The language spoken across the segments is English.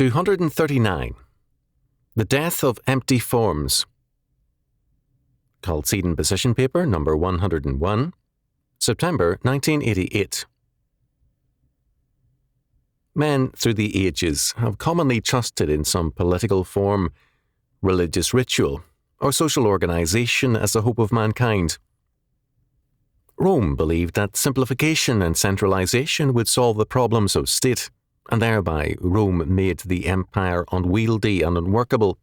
239. The Death of Empty Forms. Chalcedon Position Paper number 101, September 1988. Men through the ages have commonly trusted in some political form, religious ritual, or social organization as the hope of mankind. Rome believed that simplification and centralization would solve the problems of state, and thereby Rome made the empire unwieldy and unworkable.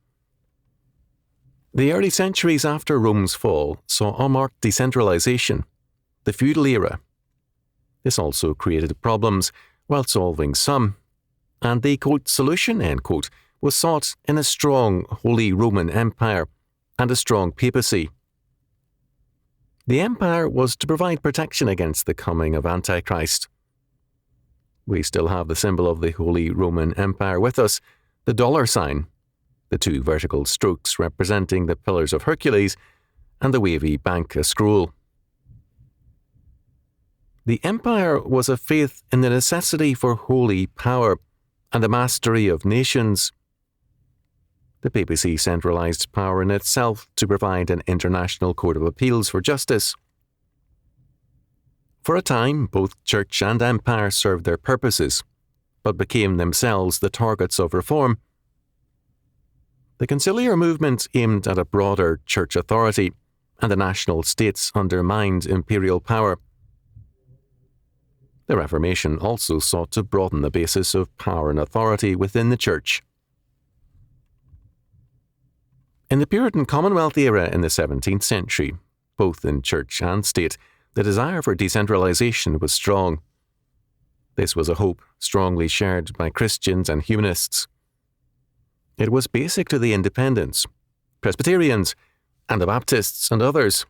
The early centuries after Rome's fall saw unmarked decentralization, the feudal era. This also created problems while solving some, and the, quote, solution, end quote, was sought in a strong Holy Roman Empire and a strong papacy. The empire was to provide protection against the coming of Antichrist. We still have the symbol of the Holy Roman Empire with us, the dollar sign, the two vertical strokes representing the pillars of Hercules, and the wavy bank a scroll. The empire was a faith in the necessity for holy power and the mastery of nations. The papacy centralized power in itself to provide an international court of appeals for justice. For a time, both church and empire served their purposes, but became themselves the targets of reform. The conciliar movement aimed at a broader church authority, and the national states undermined imperial power. The Reformation also sought to broaden the basis of power and authority within the church. In the Puritan Commonwealth era in the 17th century, both in church and state, the desire for decentralization was strong. This was a hope strongly shared by Christians and humanists. It was basic to the Independents, Presbyterians, and the Baptists and others.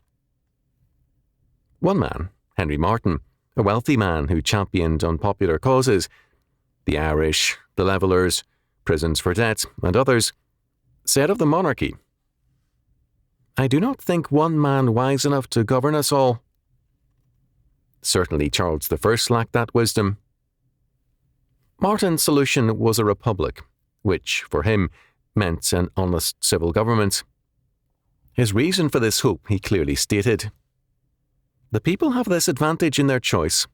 One man, Henry Martyn, a wealthy man who championed unpopular causes, the Irish, the Levellers, prisons for debt, and others, said of the monarchy, "I do not think one man wise enough to govern us all." Certainly Charles I lacked that wisdom. Martyn's solution was a republic, which, for him, meant an honest civil government. His reason for this hope he clearly stated. The people have this advantage in their choice,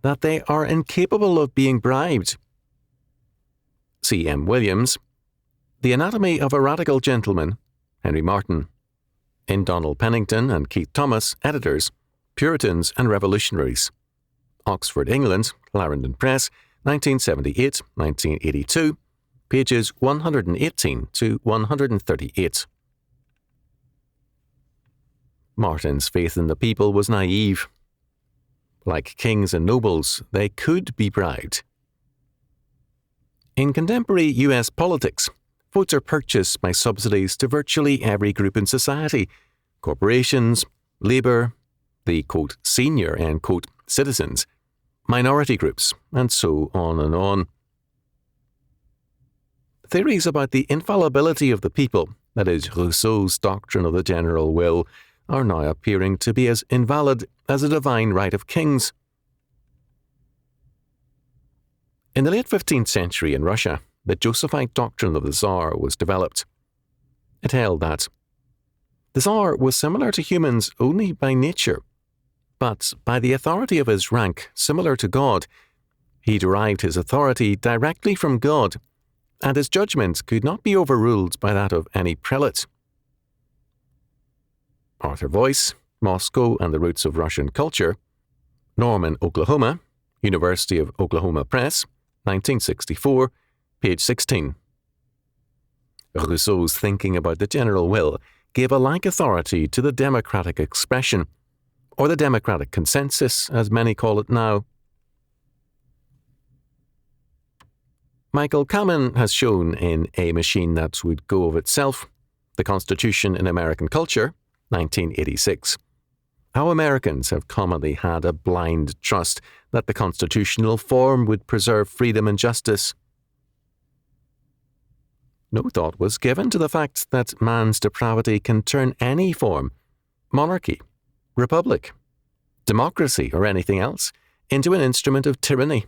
that they are incapable of being bribed. C. M. Williams, The Anatomy of a Radical Gentleman, Henry Martyn. In Donald Pennington and Keith Thomas, editors, Puritans and Revolutionaries. Oxford, England, Clarendon Press, 1978-1982, pages 118 to 138. Martyn's faith in the people was naive. Like kings and nobles, they could be bribed. In contemporary US politics, votes are purchased by subsidies to virtually every group in society: corporations, labour, the, quote, senior, end quote, citizens, minority groups, and so on and on. Theories about the infallibility of the people, that is, Rousseau's doctrine of the general will, are now appearing to be as invalid as a divine right of kings. In the late 15th century in Russia, the Josephite doctrine of the Tsar was developed. It held that the Tsar was similar to humans only by nature, but by the authority of his rank similar to God. He derived his authority directly from God, and his judgment could not be overruled by that of any prelate. Arthur Voice, Moscow and the Roots of Russian Culture, Norman, Oklahoma, University of Oklahoma Press, 1964, page 16. Rousseau's thinking about the general will gave a like authority to the democratic expression, or the democratic consensus, as many call it now. Michael Kamen has shown in A Machine That Would Go of Itself, The Constitution in American Culture, 1986, how Americans have commonly had a blind trust that the constitutional form would preserve freedom and justice. No thought was given to the fact that man's depravity can turn any form, monarchy, republic, democracy, or anything else, into an instrument of tyranny.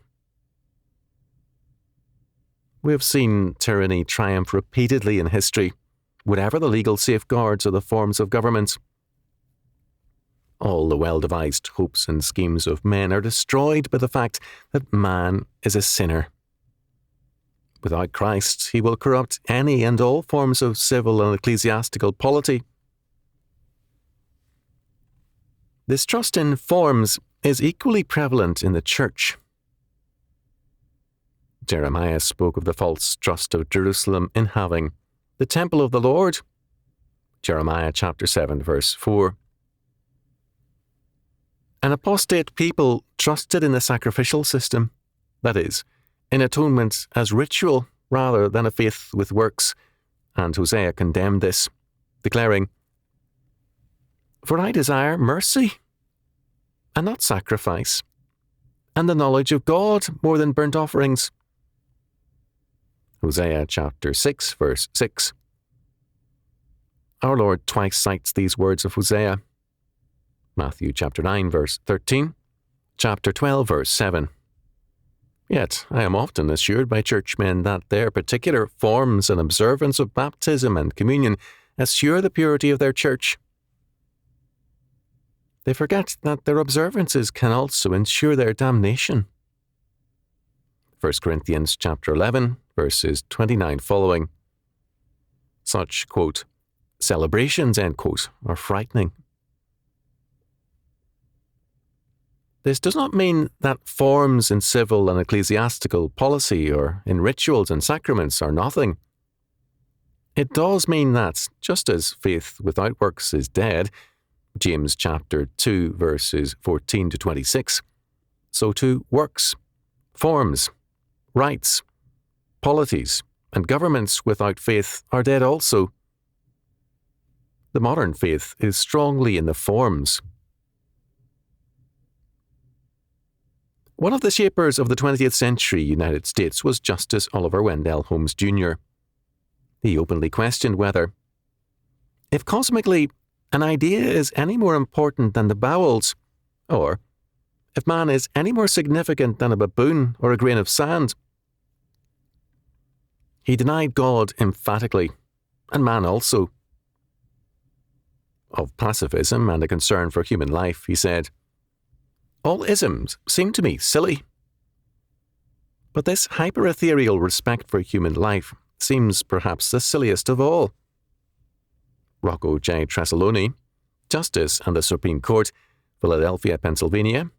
We have seen tyranny triumph repeatedly in history, whatever the legal safeguards or the forms of government. All the well-devised hopes and schemes of men are destroyed by the fact that man is a sinner. Without Christ, he will corrupt any and all forms of civil and ecclesiastical polity. This trust in forms is equally prevalent in the church. Jeremiah spoke of the false trust of Jerusalem in having the temple of the Lord. Jeremiah chapter 7, verse 4. An apostate people trusted in the sacrificial system, that is, in atonement as ritual rather than a faith with works, and Hosea condemned this, declaring, "For I desire mercy, and not sacrifice, and the knowledge of God more than burnt offerings." Hosea chapter 6, verse 6. Our Lord twice cites these words of Hosea. Matthew chapter 9, verse 13, chapter 12, verse 7. Yet I am often assured by churchmen that their particular forms and observance of baptism and communion assure the purity of their church. They forget that their observances can also ensure their damnation. 1 Corinthians chapter 11, verses 29 following. Such, quote, celebrations, end quote, are frightening. This does not mean that forms in civil and ecclesiastical policy or in rituals and sacraments are nothing. It does mean that, just as faith without works is dead, James chapter 2, verses 14 to 26, so too works, forms, rites, polities, and governments without faith are dead also. The modern faith is strongly in the forms. One of the shapers of the 20th century United States was Justice Oliver Wendell Holmes Jr. He openly questioned whether, if cosmically an idea is any more important than the bowels, or if man is any more significant than a baboon or a grain of sand. He denied God emphatically, and man also. Of pacifism and a concern for human life, he said, "All isms seem to me silly. But this hyper-ethereal respect for human life seems perhaps the silliest of all." Rocco J. Tresoloni, Justice on the Supreme Court, Philadelphia, Pennsylvania,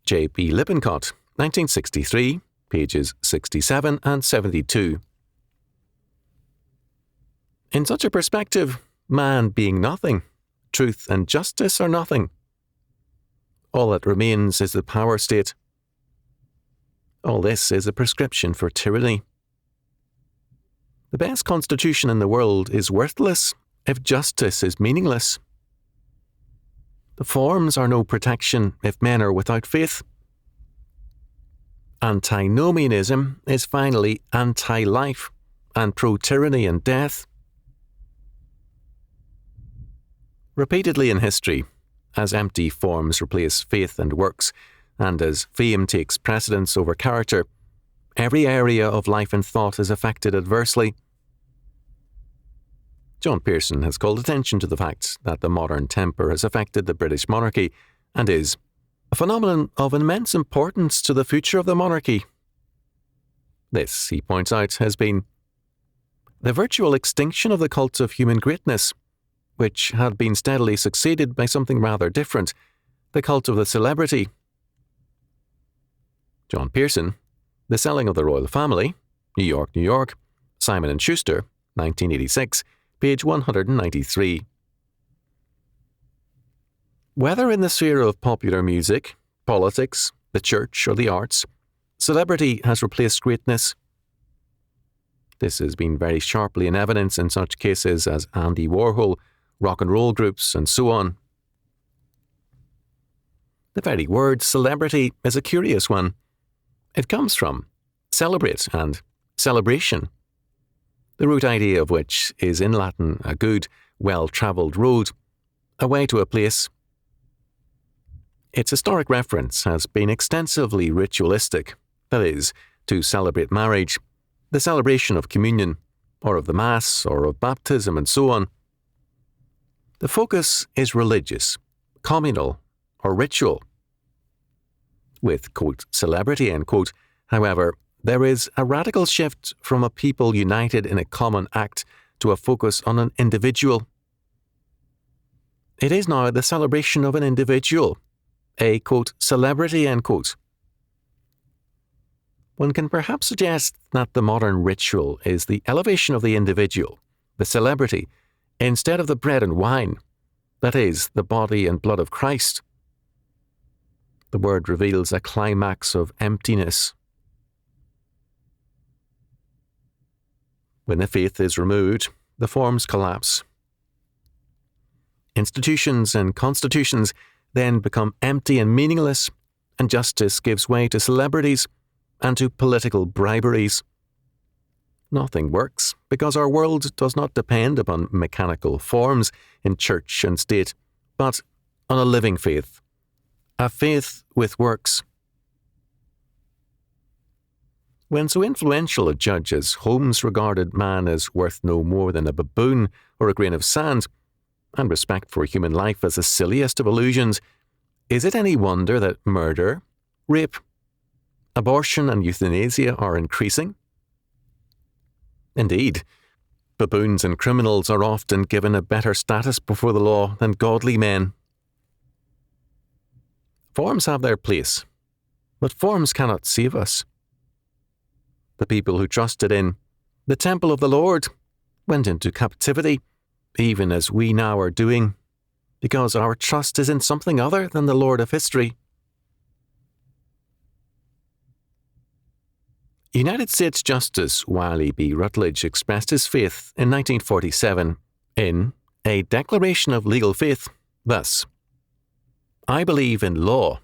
J.P. Lippincott, 1963, pages 67 and 72. In such a perspective, man being nothing, truth and justice are nothing. All that remains is the power state. All this is a prescription for tyranny. The best constitution in the world is worthless if justice is meaningless. The forms are no protection if men are without faith. Antinomianism is finally anti-life and pro-tyranny and death. Repeatedly in history, as empty forms replace faith and works, and as fame takes precedence over character, every area of life and thought is affected adversely. John Pearson has called attention to the fact that the modern temper has affected the British monarchy and is a phenomenon of immense importance to the future of the monarchy. This, he points out, has been the virtual extinction of the cult of human greatness, which had been steadily succeeded by something rather different, the cult of the celebrity. John Pearson, The Selling of the Royal Family, New York, New York, Simon & Schuster, 1986, page 193. Whether in the sphere of popular music, politics, the church, or the arts, celebrity has replaced greatness. This has been very sharply in evidence in such cases as Andy Warhol, rock and roll groups, and so on. The very word celebrity is a curious one. It comes from celebrate and celebration, the root idea of which is in Latin a good, well-travelled road, a way to a place. Its historic reference has been extensively ritualistic, that is, to celebrate marriage, the celebration of communion, or of the Mass, or of baptism, and so on. The focus is religious, communal, or ritual. With, quote, celebrity, end quote, however, there is a radical shift from a people united in a common act to a focus on an individual. It is now the celebration of an individual, a, quote, celebrity, end quote. One can perhaps suggest that the modern ritual is the elevation of the individual, the celebrity, instead of the bread and wine, that is, the body and blood of Christ. The word reveals a climax of emptiness. When the faith is removed, the forms collapse. Institutions and constitutions then become empty and meaningless, and justice gives way to celebrities and to political briberies. Nothing works because our world does not depend upon mechanical forms in church and state, but on a living faith, a faith with works. When so influential a judge as Holmes regarded man as worth no more than a baboon or a grain of sand, and respect for human life as the silliest of illusions, is it any wonder that murder, rape, abortion and euthanasia are increasing? Indeed, baboons and criminals are often given a better status before the law than godly men. Forms have their place, but forms cannot save us. The people who trusted in the temple of the Lord went into captivity, even as we now are doing, because our trust is in something other than the Lord of history. United States Justice Wiley B. Rutledge expressed his faith in 1947 in A Declaration of Legal Faith thus: I believe in law.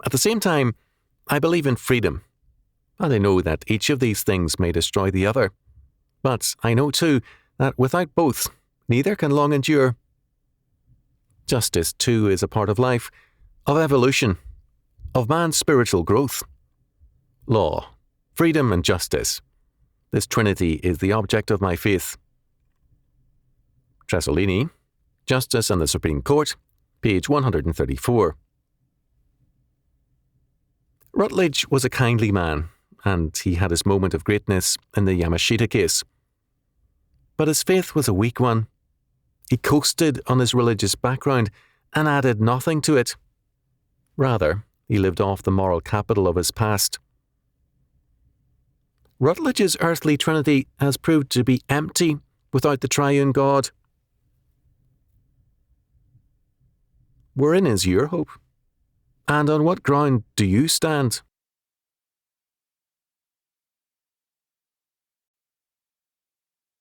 At the same time, I believe in freedom, and I know that each of these things may destroy the other. But I know too that without both, neither can long endure. Justice, too, is a part of life, of evolution, of man's spiritual growth. Law, freedom, and justice. This trinity is the object of my faith. Tresolini, Justice and the Supreme Court, page 134. Rutledge was a kindly man, and he had his moment of greatness in the Yamashita case. But his faith was a weak one. He coasted on his religious background and added nothing to it. Rather, he lived off the moral capital of his past. Rutledge's earthly trinity has proved to be empty without the triune God. Wherein is your hope? And on what ground do you stand?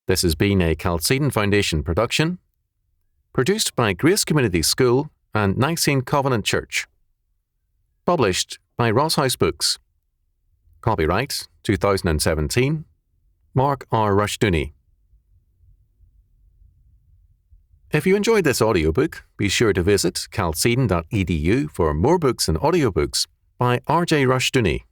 This has been a Chalcedon Foundation production, produced by Grace Community School and Nicene Covenant Church. Published by Ross House Books. Copyright 2017, Mark R. Rushdoony. If you enjoyed this audiobook, be sure to visit chalcedon.edu for more books and audiobooks by R.J. Rushdoony.